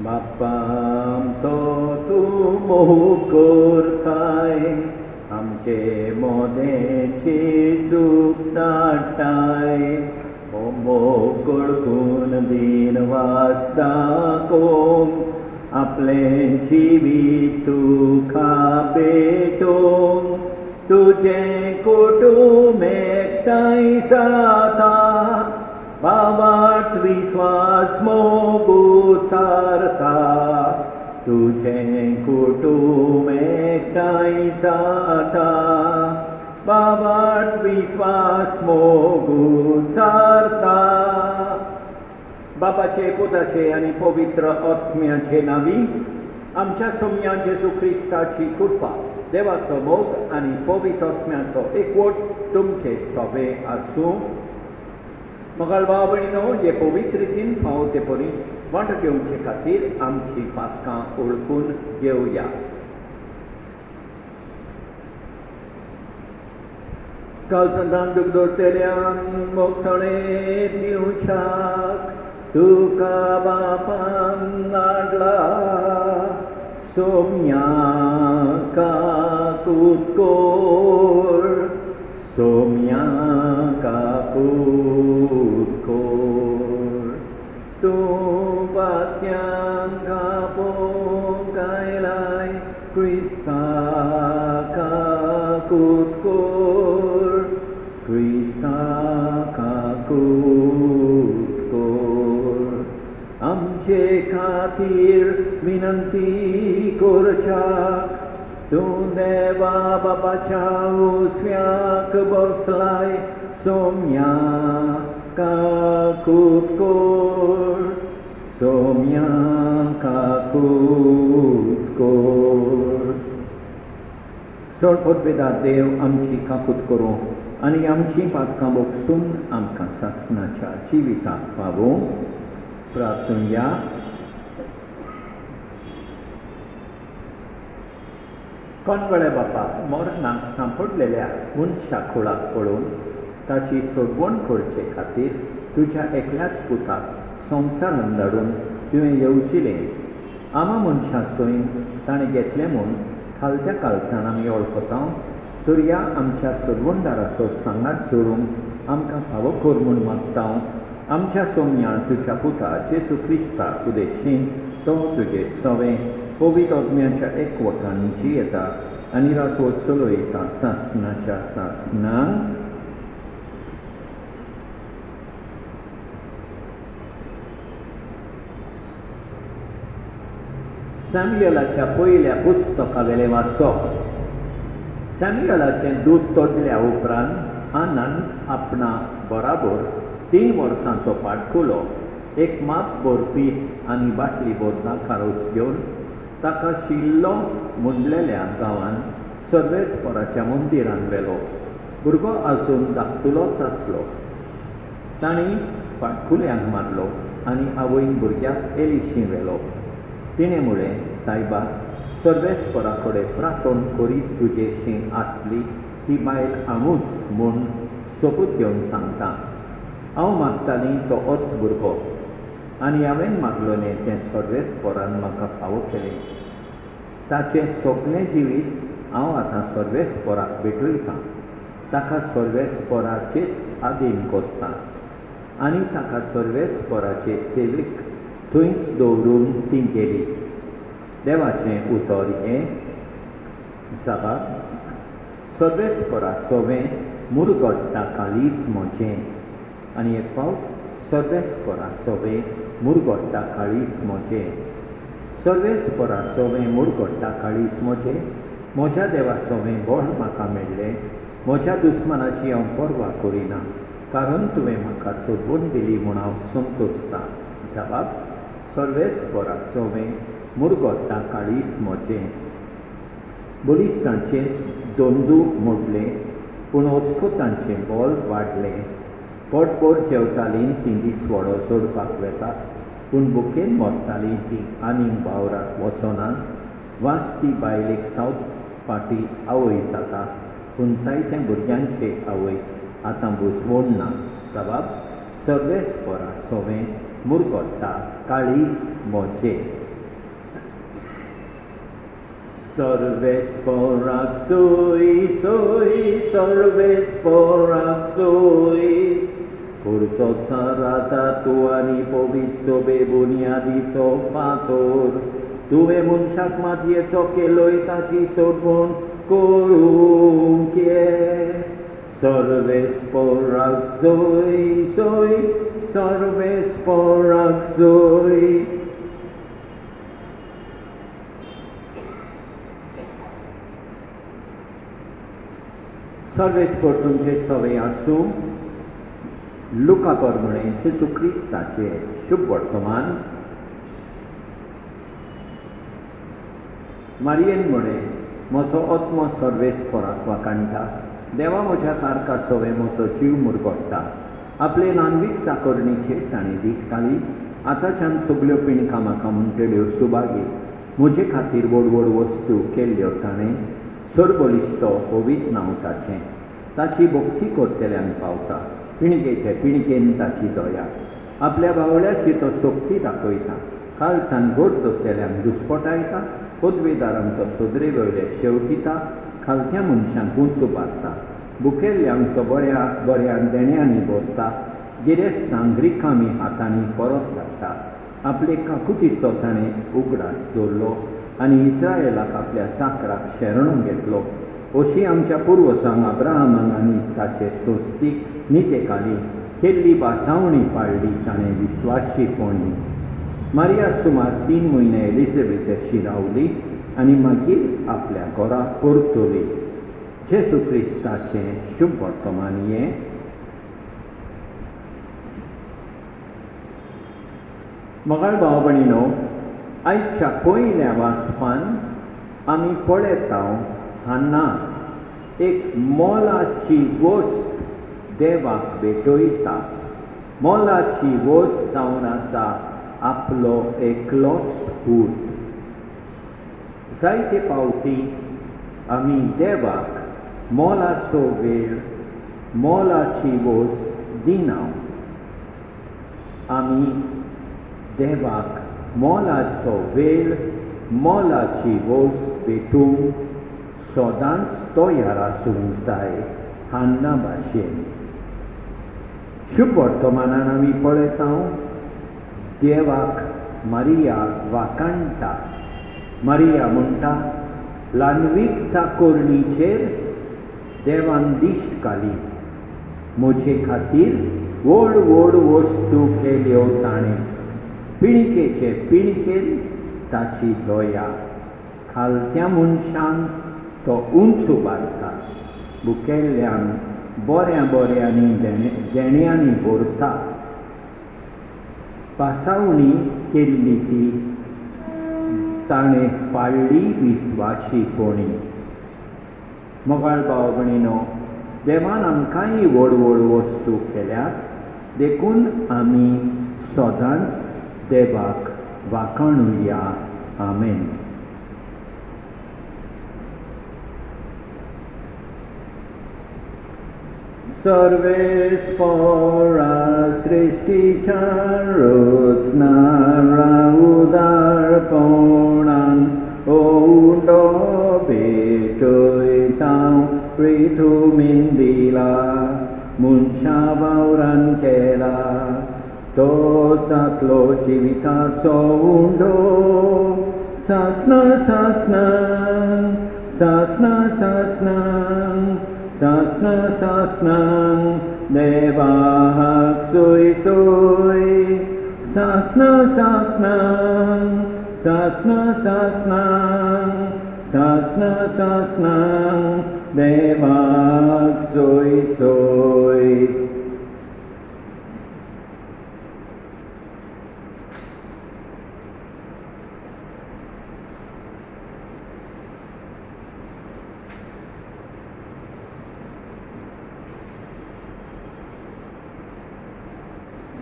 बाप्पा आमचो तूं मोग करताय, आमचे मोदेची सूख धाडटाय. हो मोग कळकून दिनवास दाखोवंक आपले जिवीत तुका भेटोवंक तुजें कुटुंब एकठांय जाता. भावार्थ विश्वास मोग उचारता, तुजें कुटुंब एकठांय जाता. भावार्थ विश्वास मोग उचारता. बापाचे, पुताचे आनी पवित्र आत्म्याचे नांवी आमच्या सोम्या जेजू क्रिस्ताची कृपा, देवाचो मोग आनी पवित्र आत्म्याचो एकवट तुमचे सोबे आसूं. मोगाळ भाव भयणीनो, हे पवित्र रितीन फावो ते परी वांटो घेवचे खातीर आमची पातकां ओळखून घेवया. काल संतान दूख दवरतेल्यांक मोगसाणे दिवच्याक तुका बापान हाडला. सोम्या काकूत कोर, सोम्या काकूत कोर. तूं पातक्यांक आपोवंक आयलाय, क्रिस्ता काकूत कोर, क्रिस्ता काकूत कोर. आमचे खातीर विनंती करच्याक तूं देवा बापाच्या उजव्याक बसलाय. सोम्या काकूत कोर, सोम्या काकूत कोर. चड पदवेदार देव आमची काकूत करूं आनी आमची पातकां बोगसून आमकां सासणाच्या जिविताक पावूं. प्रार्थुया. कोणगळे बापा, मरणाक सांपडलेल्या मनशा कुळाक पळोवन ताची सोडवण करचे खातीर तुज्या एकल्याच पुताक संवसारांत धाडून तुवें येवजिलें. आमा मनशां सोयन ताणें घेतलें म्हूण खालत्या काळजान आमी वळखता. तर ह्या आमच्या सोडवणदाराचो सांगात जोडूंक आमकां फावो कर म्हूण मागता. आमच्या सोम्या तुज्या पुता जेजू क्रिस्ताक उदेशीन तो तुजें सवें पवित्र आत्म्याच्या एकवटान जियेता आनी रासो चलयता सासणाच्या सासणाक. सॅम्युएलाच्या पयल्या पुस्तकावेलें वाचप. सॅम्युएलाचें दूद तोडल्या उपरांत आनान आपणा बराबर 3 वर्सांचो पाडकुलो, एक माप भरपी आनी बाटली भर नाखारोस घेवन ताका शिल्लो मुंडलेल्या गांवांत सर्वेस्पराच्या मंदिरांत व्हेलो. भुरगो आजून धाकटुलोच आसलो. तांणी पाडकुल्यांक मारलो आनी आवयन भुरग्याक एलिशीं व्हेलो. तिणें म्हळें, सायबा, सर्वेस्परा कडेन प्रार्थना करीत तुजेशीं आसली ती बायल हांवूच म्हूण सबूत घेवन सांगता. हांव मागतालीं तो होच भुरगो आनी हांवें मागलोलें तें सर्वेस्परान म्हाका फावो केलें. ताचें सोगलें जिवीत हांव आतां सर्वेस्पराक भेटयतां. ताका सर्वेस्पराचेच आदीन करता आनी ताका सर्वेस्पराचे सेवेक थंयच दवरून ती गेली. देवाचें उतर हें. जाबाब. सर्वेस्परा सोवें मुरगोडटा काळीज म्हजें. आनी एक फावट सर्वेस्परा सोवें मुरगोडटा काळीज म्हजें. सर्वेस्परा सोवें मुरगोडटा काळीज म्हजें. म्हज्या देवा सोवें बळ म्हाका मेळ्ळें. म्हज्या दुस्मानाची हांव पर्वा करिना, कारण तुवें म्हाका सोडवण दिली म्हूण हांव संतोसतां. जाबाब. सर्वेस्परा सोवें मुरगोडटा काळीज म्हजें. बलिश्टांचेच दोंदू मोडले, पूण ओस्कोतांचें बोल वाडलें. पोटभर जेवतालीं तीं दीस वडो सोडपाक वेतात, पूण बुकेन मरतालीं तीं आनीक वावराक वचना. वाचती बायलेक सावथ पाटी आवय जाता, पूण जायत्या भुरग्यांचे आवय आतां बुजवण ना. जबाब. सर्वेस्परा सोवें मुरगोडटा काळीज म्हजें. सर्वेस्पराक सोय सोय सर्वेस्पराक सोय पुरसोचा राजा तूं आनी पवित्र बुनियादीचो फातर तुवें मनशाक मातयेचो केलोय ताची सोडवण करूंक ये सर्वेस्पराक सोय सोय सर्वेस्पराक सोय सर्वेस्पर तुमचे सवय आसूं लुका प्रमाणे जेजू क्रिस्ताचे शुभ वर्तमान मारयेन म्हणे म्हजो आत्मो सर्वेस्पराक वाकाणटा देवा म्हज्या तारका सवे म्हजो जीव मुरगोडटा आपले नानवीक चाकरणीचेर ताणें दीस घाली आतांच्यान सगल्यो पिणकां म्हाका म्हणटल्यो सुभागी म्हजे खातीर व्हड व्हड वस्तू केल्ल्यो ताणें सर्बलिस्तो पवित्र नांव ताचें ताची भक्ती करतल्यांक पावता पिणकेचे पिणकेन ताची दया आपल्या बावळ्याची तो सोबती दाखयता खालसान गोड दोतल्यांक दुस्पटायता पदवेदारांक तो सोदरे वयले शेव दिता खालत्या मनशांक उंच उबारता बुकेल्ल्यांक तो बऱ्यान देण्यांनी भरता गिरेस्तांक रिकामी हातांनी परत धाडटा आपले काकुतीचो ताणें उगडास दवरलो आनी इस्रायेलाक आपल्या चाकराक शेरणून घेतलो अशी आमच्या पुर्वसांक अब्राहमान आनी ताचे सोस्तीक नितेकाली केल्ली बासावणी पाळली ताणें विस्वाशीपणी मारिया सुमार 3 म्हयने एलिझाबेथाची रावली आनी मागीर आपल्या घरा परतली जेजू क्रिस्ताचें शुभ वर्तमान हें मोगाळ भाव भयणीनो आयच्या पयल्या वाचपान आमी पळयता हान्ना एक मोलाची वस्त देवाक भेटयता मोलाची वस्त जावन आसा आपलो एकलोच पूत जायते फावटी आमी देवाक मोलाचो वेळ मोलाची वस्त दिना आमी देवाक मोलाचो वेळ मोलाची वस्त भेटूंक सदांच तयार आसूंक जाय हान्ना भाशेन शुभ वर्तमानान आमी पळयता देवाक मारिया वाकाणटा मारिया म्हणटा ल्हानवीक चाकोरणीचेर देवान दिश्ट घाली म्हजे खातीर व्हड व्हड वस्तू केल्यो ताणें पिणकेचे पिणकेन ताची दया खालत्या मनशांक तो उंच उबारता बुकेल्ल्यांक बऱ्यांनी देण्यांनी भरता पासावणी केल्ली ती ताणें पाळ्ळी विस्वाशीपणी मोगाळ भाव भयणीनो देवान आमकांय व्हड व्हड वस्तू केल्यात देखून आमी सदांच देवाक वाखाणुया आमेन सर्वेस्परा सृष्टीच्या रचनारा उदारपणान उंडो भेटयता पृथ्वीन दिला मनशा वावरान केला तो सातलो जिविताचो उंडो सासना सासना सासना सासना सासना सासना देवाक सोय सोय सासना सासना सासना सासना सासना सासना देवाक सोय सोय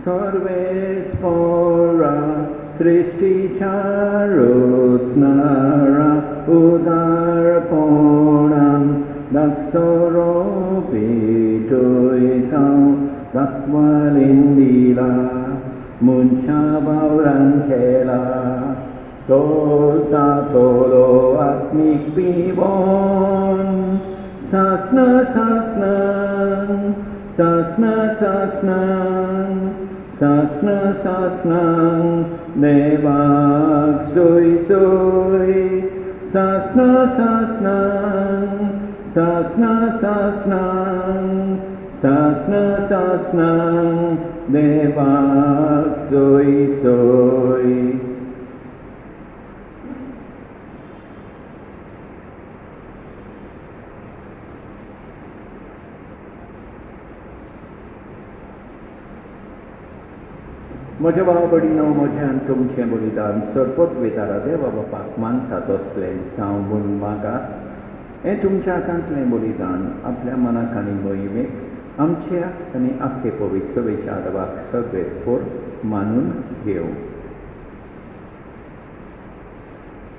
सर्वेस्परा सृष्टीच्या रचनारा उदारपणान दाक्षरो भेटयता दाखवालीन दिला मनशा वावरान केला to satolo atmik pivon, sasna sasna, sasna sasna, sasna sasna, devak soy soy, sasna sasna, sasna sasna, sasna sasna, devak soy soy. म्हज्या भाव भयणीनो, म्हज्यान तुमचें बलिदान सरपत वेतारा देवा बापाक मानतात असलें सांगून मागात. हें तुमच्या हातांतलें बलिदान आपल्या मनाक आनी मोहिमेक आमच्या आनी आख्खे पवित्र सभेच्या आदाराक सगळे स्फोर मानून घेवं.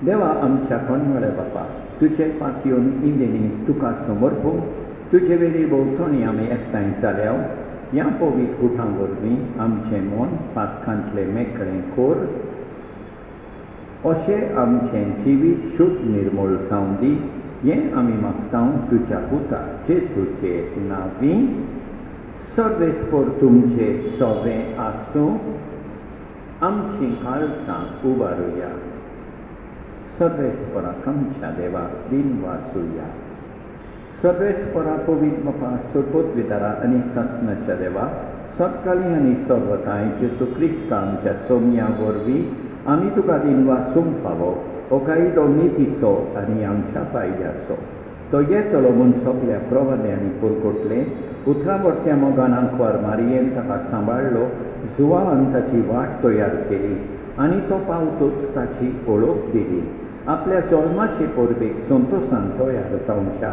देवा आमच्या कणमळे बापा, तुजे पातयेवन इंदेनी तुका समर्पून तुजे वेळी भोंवतणी आमी एकठांय जाल्या ह्या पवित्र गुठां वरवीं आमचें मन पातकांतलें मेकळें कोर. अशें आमचें जिवीत शुद्ध निर्मळ जावं दी, हें आमी मागता तुज्या पुता जेजूचे नांवीं. सर्वेस्पर तुमचें सवें आसूं, आमचीं काळजां उबारुया. सर्वेस्पराक आमच्या देवाक दिनवासुया. सर्वेस्परा पवित्र बापा, सरपत विदारा आनी सासणाच्या देवा, सतकाळी आनी सर्वकाय जेजू क्रिस्त आमच्या सोम्या वरवीं आमी तुका दिनवासूंक फावो. हो कायदो नितीचो आनी आमच्या फायद्याचो. तो येतलो म्हूण सगळ्या प्रवाद्यांनी पुरकोटले. उतरावरच्या मोगान आंकवार मारयेन ताका सांबाळलो, जुवान ताची वाट तयार केली आनी तो पावतूच ताची ओळख दिली. आपल्या जल्माचे परबेक संतोशान तयार जावच्या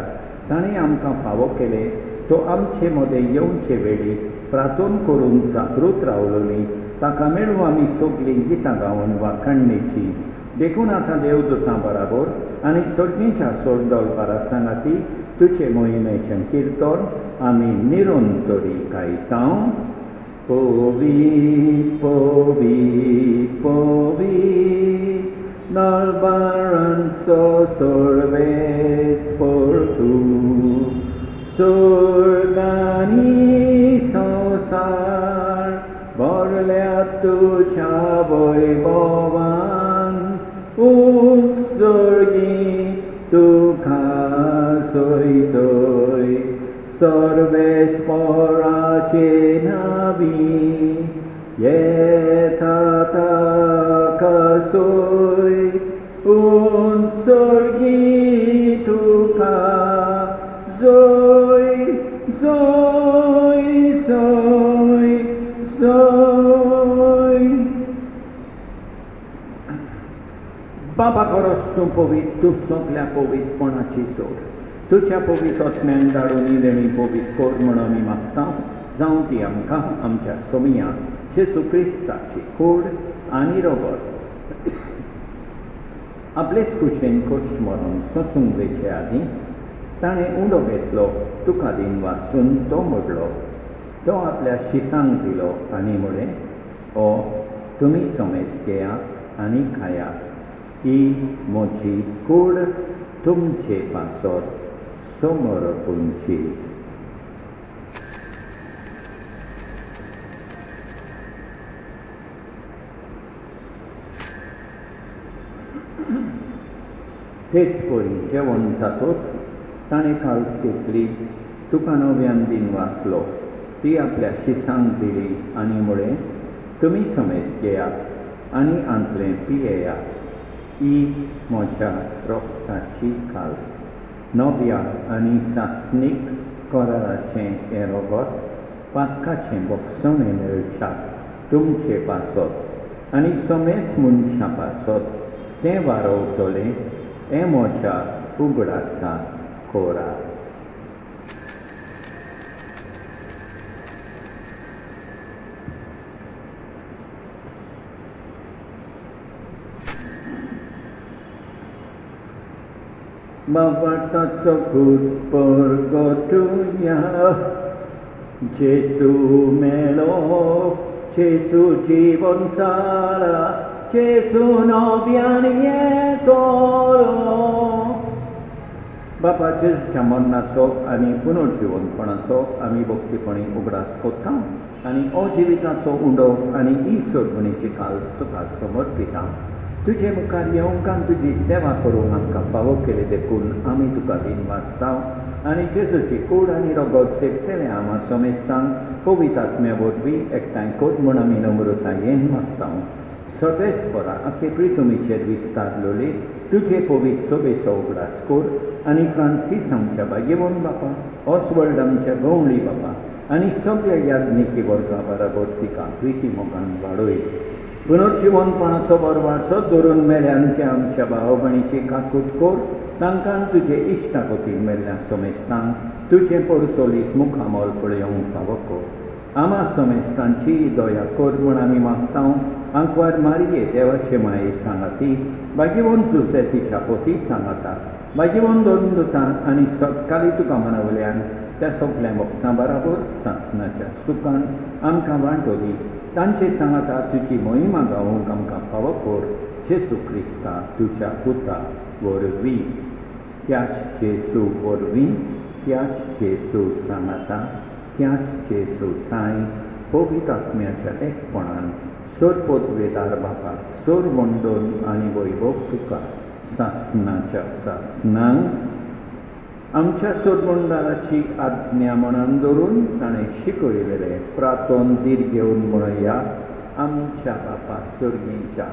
ताणें आमकां फावो केले. तो आमचे मदें येवचे वेळी प्रार्थना करून जागृत रावलोली. ताका मेळून आमी सगळीं गितां गावन वाखाणणेची. देखून आतां देवदूतां बराबर आनी सर्गीच्या सोडदोल बारासांगाती तुजे मोहिमेचें किर्तन आमी निरंतरी गायता. Povi, povi, povi, dal baranzo sorves por tu, sorgani sosar, borleatu chavoi bovan, utsorgi tu soy soy. Sorves porace navi, yetata kasoi, un sorgituka, zoi, zoi, zoi, zoi. Baba korostum povit, tu soglia povit ponaci sor. तुज्या पवित्र आत्म्यान धाडून इलेणी पवित्र core म्हूण आमी मागता. जावं ती आमकां आमच्या सोमिया जेजू क्रिस्ताची कूड आनी रोगोर आपलेच कुशेन कश्ट मरून सोंसूंक वेचे आदीं ताणें उंडो घेतलो, तुका दिन वाचून तो मोडलो. तो आपल्या शिसांक दिलो आनी म्हळें, ओ तुमी सोमेस घेयात आनी खायात. ही म्हजी कूड तुमचे पासत समर्पूंची. तेच पळय जेवण जातूच ताणें काळज घेतली, तुका नव्यान दिन वाचलो. ती आपल्या शिसांक दिली आनी म्हळें, तुमी समेस घेयात आनी आंतलें पियेयात. ही म्हज्या रोगताची काळज. नव्या आनी सासणीक कराराचें हें रोगोत पातकाचें बोगसणें मेळच्याक तुमचे पासत आनी समेस मनशां पासत तें वारवतलें. हें म्हज्या उगडासां कोरा. Mawataco kut porgotunya, Jesu melo, Jesu jibon sala, Jesu noviani बापा जेजूच्या मरणाचो आनी पुनर्जिवनपणाचो आमी भक्तीपणी उगडास कोत्ता आनी अजिविताचो उंडो आनी ही सोडवणेची काल्स तुका समर्पिता. तुजे मुखार येवंक आनी तुजी सेवा करूंक आमकां फावो केले देखून आमी तुका दिनवासता आनी जेजूची कूड आनी रगत सेवतले आमा सोमेस्तान पवित्र आत्म्या वरवीं एकठांय कोत म्हूण आमी नम्रतायेन मागता. सर्वेस्परा आखे पृथ्वीचेर विस्तारलोले तुजे पवित्र सोबेचो उगडास कोर आनी फ्रांसीस आमच्या बागेवण बापा, ऑसवर्ल्ड आमच्या गवळी बापा आनी सगळ्या याज्ञिकी वर्गा बराबर तिका प्रिती मोगान वाडोय. पुनर्जिवनपणाचो बरो वारसो धरून मेल्यान ते आमच्या भाव भयणीची काकूट कोर, तांकां तुजे इश्टाकोती मेल्ल्या सोमेस्तान तुजे परसोलीक मुखामोल पळयोवंक फावो कोर. आमा सोमेस्तांची दया कोर म्हूण आमी मागता. आंकवार मारये देवाचे माये सांगाती, बागेवण जुसे तिच्या पोती सांगाता, बागेवण दोन दुतां आनी सत्काली तुका मना वयल्यान त्या सगळ्या भक्तां बराबर सासणाच्या सुखान आमकां वांटोली. तांचे सांगाता तुजी मोहिमा गावूंक आमकां फावो कोर. जेसू क्रिस्ता तुज्या पुता वरवीं, त्याच जेसू वरवीं, त्याच जेसू सांगाता, त्याच जेसू थाय पवित्र आत्म्याच्या एकपणान सोरपोतवेदार बापा सोर वंडोन आनी वैभव तुका सासणाच्या सासणांक आमच्या सोडवंडाराची आज्ञा मनान धरून ताणें शिकयलेले प्रार्थोन दीर घेवन म्हणया. आमच्या बापा सुर्गीच्या,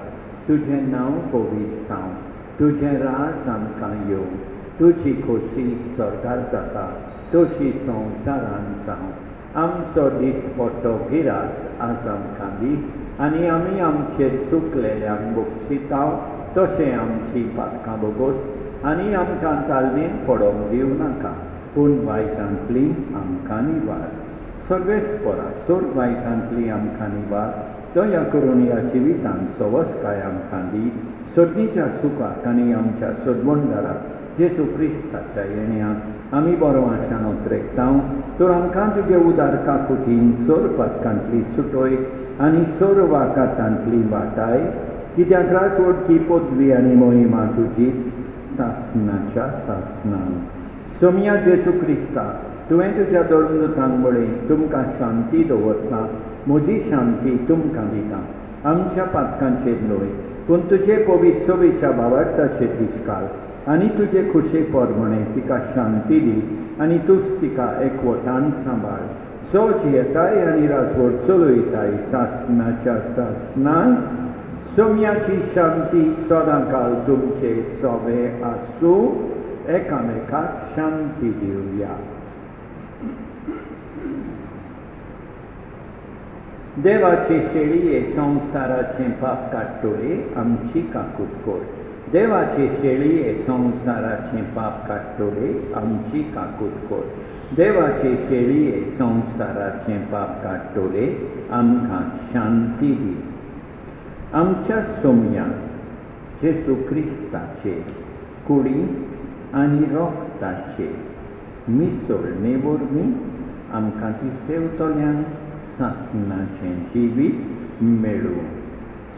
तुजें नांव पवित्र जावं, तुजें राज आमकां येवं, तुजी खोशी स्वर्गार जाता तशी संवसारान जावं. आमचो दिसपट्टो गिरास आज आमकां दी आनी आमी आमचे चुकलेल्यांक बक्षितांव तशें आमची पातकां बोगोस आनी आमकां तालमेन पडोवंक दिवं नाका, पूण वायटांतली आमकां निवार. सर्वेस्परा सोर वायटांतली आमकां निवार. दया करून ह्या जिवितांत सवस्काय आमकां दी. सोडणीच्या सुखाक आनी आमच्या सोडवंडारा जेसू क्रिस्ताच्या येण्याक आमी बरो आशान उतरेकता. तर आमकां तुजे उदार काकुतीन सोर पातकांतली सुटोय आनी सोर वाकातांतली वाटाय, कित्याक रास वडकी पदवी आनी मोहिमा तुजीच सासणाच्या सासणान. सोम्या जेसू क्रिस्ता, तुवें तुज्या दोळुंतांक म्हळें तुमकां शांती दवरता, म्हजी शांती तुमकां दिता. आमच्या पातकांचेर न्हय पूण तुजे पवित्र सोबेच्या भावार्थाचेर दिश्काल आनी तुजे खुशे परमणे तिका शांती दी आनी तूंच तिका एकवटान सांबाळ. सो जियेताय आनी रासवड चलयताय सासणाच्या सासणान. सोम्याची शांती सदांकाल तुमचे सोबे आसूं. एकामेकाक शांती दिवया. देवाचे शेळये संवसाराचें पाप काडटोले आमची काकूट कोर. देवाचे शेळये संवसाराचें पाप काडटोले आमची काकूट कोर. देवाचे शेळये संवसाराचें पाप काडटोले आमकां शांती दी. आमच्या सोम्या जेसू क्रिस्ताचे कुडी आनी रोगताचे मिसळणे वरवीं आमकां ती सेवतल्यांक सासणाचें जिवीत मेळूं.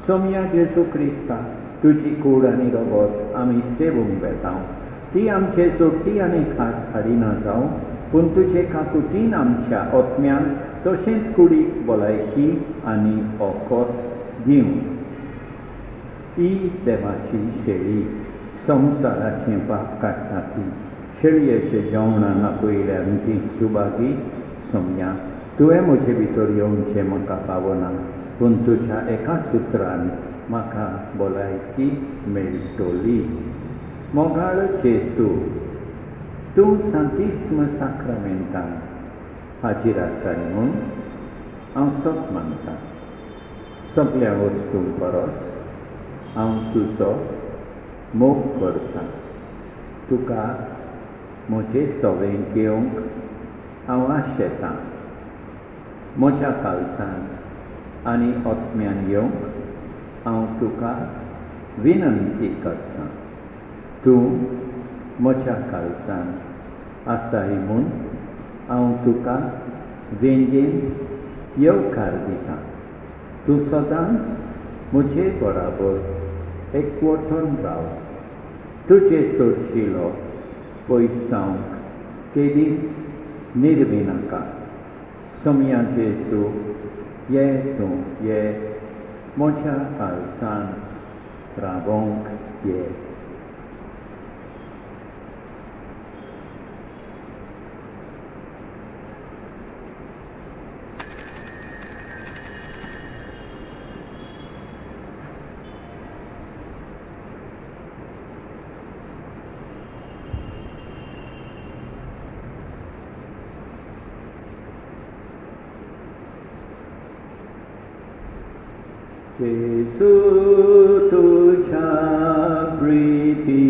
सोम्या जेसू क्रिस्ता, तुजी कूड आनी रगत आमी सेवूंक बेता. ती आमचे सोडटी आनी खास हाडिना जावं, पूण तुजे काकुतीन आमच्या आत्म्यांक तशेंच कुडीक भलायकी आनी ओकोत दिवं. ही देवाची शेळी संवसाराचें पाप काडटा ती. शेळयेचे जेवणाक आपयल्यान ती सुबागी. सोम्या, तुवें म्हजे भितर येवचें म्हाका फावना, पूण तुज्या एकाच उतरान म्हाका भलायकी मेळटली. मोगाळ जेसू, तूं सांतिस्म साक्रामेंतान हाजीर आसाय म्हूण हांव सोप मानतां. सगळ्या वस्तूंक परस हांव तुजो मोग करतां. तुका म्हजे सवेंक येवंक हांव आशेतां. म्हज्या काळजान आनी आत्म्यान येवंक हांव तुका विनंती करतां. तूं म्हज्या काळजान आसाय म्हूण हांव तुका वेंगेंत येवकार दितां. तूं सदांच म्हजे बराबर एकवटून राव. तुजे सोडशिलो पयस जावंक केदींच निर्वी नाका. सोमया जेजू ये तूं ये म्हज्या काळजान रावोंक ये. जेजू तुझ्या प्रिती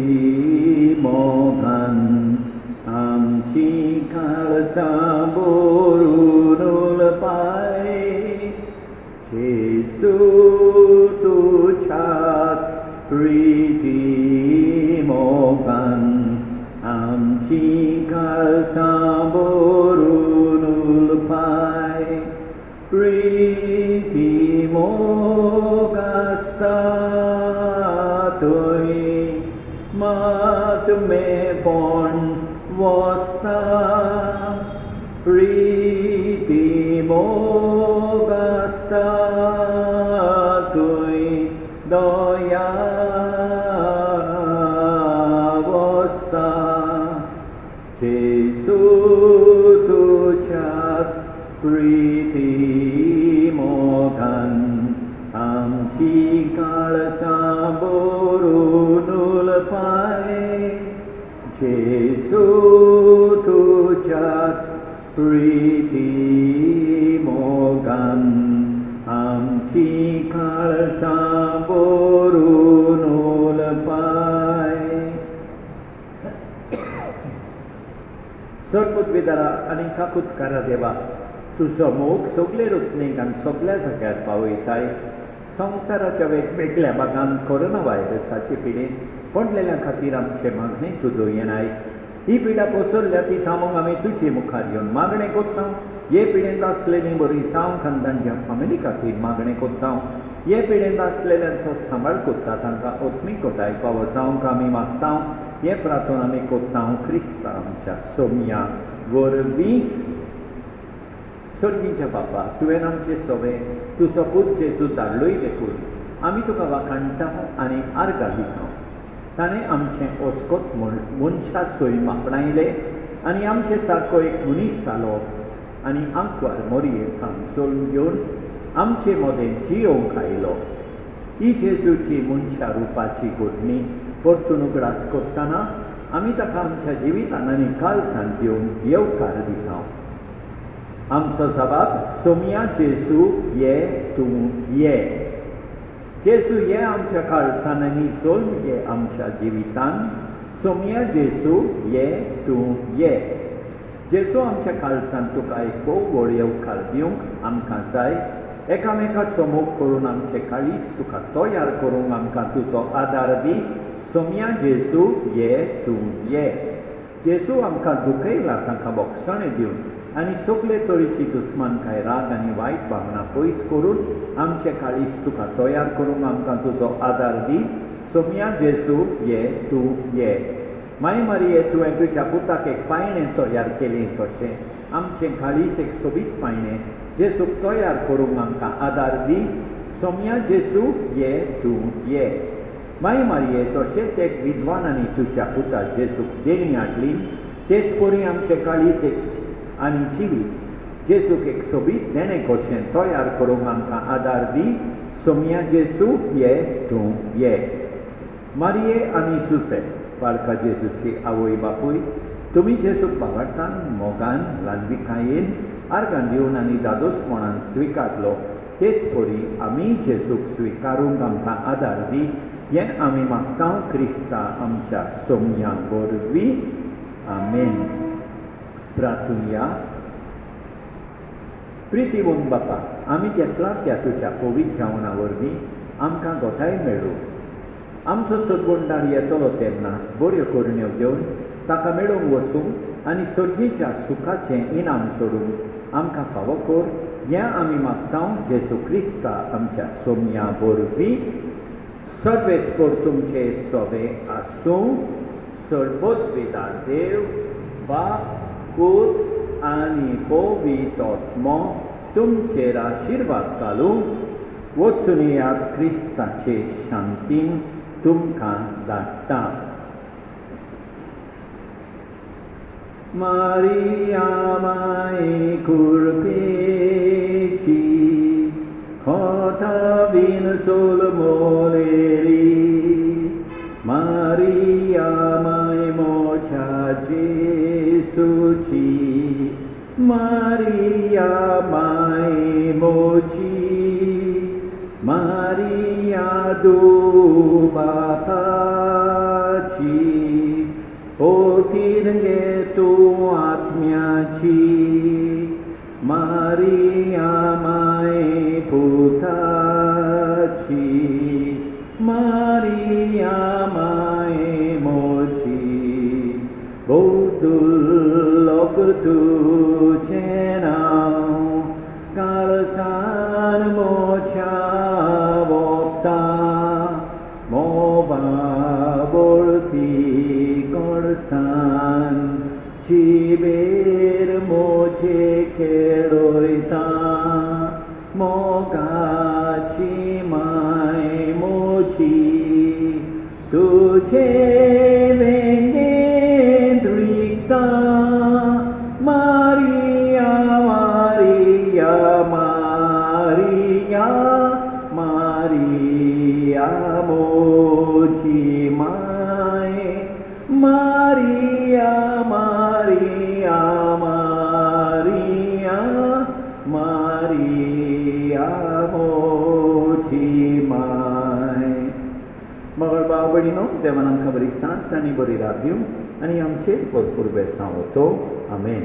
मोगान आमची काळजां भरून उलपाय. जेजू तुझ्याच प्रिती मोगान आमची काळजां भरून उलपाय. प्रिती मोग आसता थंय मात मेपण वसता. प्रिती मोग आसता थंय दया वसता. जेजू तुझ्याच प्रिती मोगान आमची काळजां भरून उलपाय. जेजू तुझ्याच प्रिती मोगान आमची काळजां भरून उलपाय. सर्वोद्विदारा आनी काकुतकारा देवा, तुजो मोग सगळे रचणेक आनी सगळ्या जाग्यार पावयताय. संवसाराच्या वेगवेगळ्या भागांत कोरोना व्हायरसाचे पिडेंत पडलेल्या खातीर आमचे मागणे तूं दुयेनाय. ही पिडा पसरल्या ती थांबोवंक आमी तुजे मुखार येवन मागणें कोत्ता. हे पिडेंत आसलेलीं बरी जावंक आनी तांच्या फामिली खातीर मागणें कोत्ता. हे पिडेंत आसलेल्यांचो सांबाळ कोत्ता तांकां आत्मीकताय फावो जावंक आमी मागता. हे प्रार्थना आमी कोत्ता क्रिस्ता आमच्या सोमया वरवीं. सर्गीच्या बापा, तुवें आमचे सवे तुजो पूत जेजू धाडलोय देखून आमी तुका वाखाणटा आनी आर्गां दिता. ताणें आमचें ओस्कोत मनशा सोय आपणायलें आनी आमचे सारको एक मनीस जालो आनी आंकवार मोरयेक हांगसोर घेवन आमचे मदें जियोवंक आयलो. ही जेजूची मनशा रुपाची घडणी परतून उगडास करतना आमी ताका आमच्या जिवितान आनी काळजान दिवन येवकार दिता. आमचो जबाब सोमया जेजू ये तूं ये. जेजू ये आमच्या काळजान आनी सोल्म ये आमच्या जिवितान. सोमया जेजू ये तूं ये. जेजू आमच्या काळजान तुका एक भोव व्हड येवकार दिवंक आमकां जाय. एकामेकाचो मोग करून आमचे काळीज तुका तयार करूंक आमकां तुजो आदार दी. सोमया जेजू ये तूं ये. जेजू आमकां दुखयला ताका बोगसणें दिवन आनी सगळे तरेची दुस्मानकाय राग आनी वायट भावना पयस करून आमचे काळीज तुका तयार करूंक आमकां तुजो आदार दी. सोमया जेजू ये तूं ये. माय मारये, तुवें तुज्या पुताक एक पायणें तयार केलें तशें आमचें काळीज एक सोबीत पायणें जेजूक तयार करूंक आमकां आदार दी. सोमया जेजू ये तूं ये. माय मारये, जशें ते विद्वानांनी तुज्या पुता जेजूक देणी हाडली तेच परी आमचें काळीज एक आनी जिवीत जेजूक एक सोबीत देणें कशें तयार करूंक आमकां आदार दी. सोमया जेजू ये तूं ये. मारये आनी सुसे, बाळका जेजूची आवय बापूय, तुमी जेजूक बागाडटान मोगान ल्हानविकायेन आर्गां दिवन आनी दादोसपणान स्विकारलो तेच परी आमी जेजूक स्विकारूंक आमकां आदार दी. हें आमी मागता क्रिस्ता आमच्या सोमया वरवीं. आमेन. प्रार्थुया. प्रितीवंत बापा, आमी घेतला त्या तुज्या पवित्र जेवणा वरवीं आमकां गोठाय मेळूं. आमचो सदवंडार येतलो तेन्ना बऱ्यो करण्यो घेवन ताका मेळूंक वचूंक आनी सर्गीच्या सुखाचें इनाम सोडूंक आमकां फावो कर. हें आमी मागता जेजू क्रिस्ता आमच्या सोमया वरवीं. सर्वेस्पर तुमचे सोवे आसूं. सर्वोद्विदा देव बाप पूत आनी पवित्र आत्मा तुमचेर आशिर्वाद घालूं वचून येयात क्रिस्ताचे शांतीन तुमकां धाडटा. Maria mai curpeci, Hota vin sol moleri, Maria mai mocha Jesuci, Maria mai mochi, Maria do bapaci, होतीन गे तू आत्म्याची, मारिया माय पुताची, मारिया माय मोची, बहुदुर्लभ तुझे नाव, काळसान मोच्या वोपता, मोबा बोळती सान चिबेर मोचे खेळोयता, मोगाची माय मोची, तुझे वेंगेंत रिक्ता, मारिया मारिया मारिया मारिया मोची माय, Maria, Maria, Maria, Maria, मोची माय. मगर भाव भयणीनो, देवान आमकां बरी सांस आनी बरी रात दिवं आनी आमचेर भरपूर बेसांव होतो. आमेन.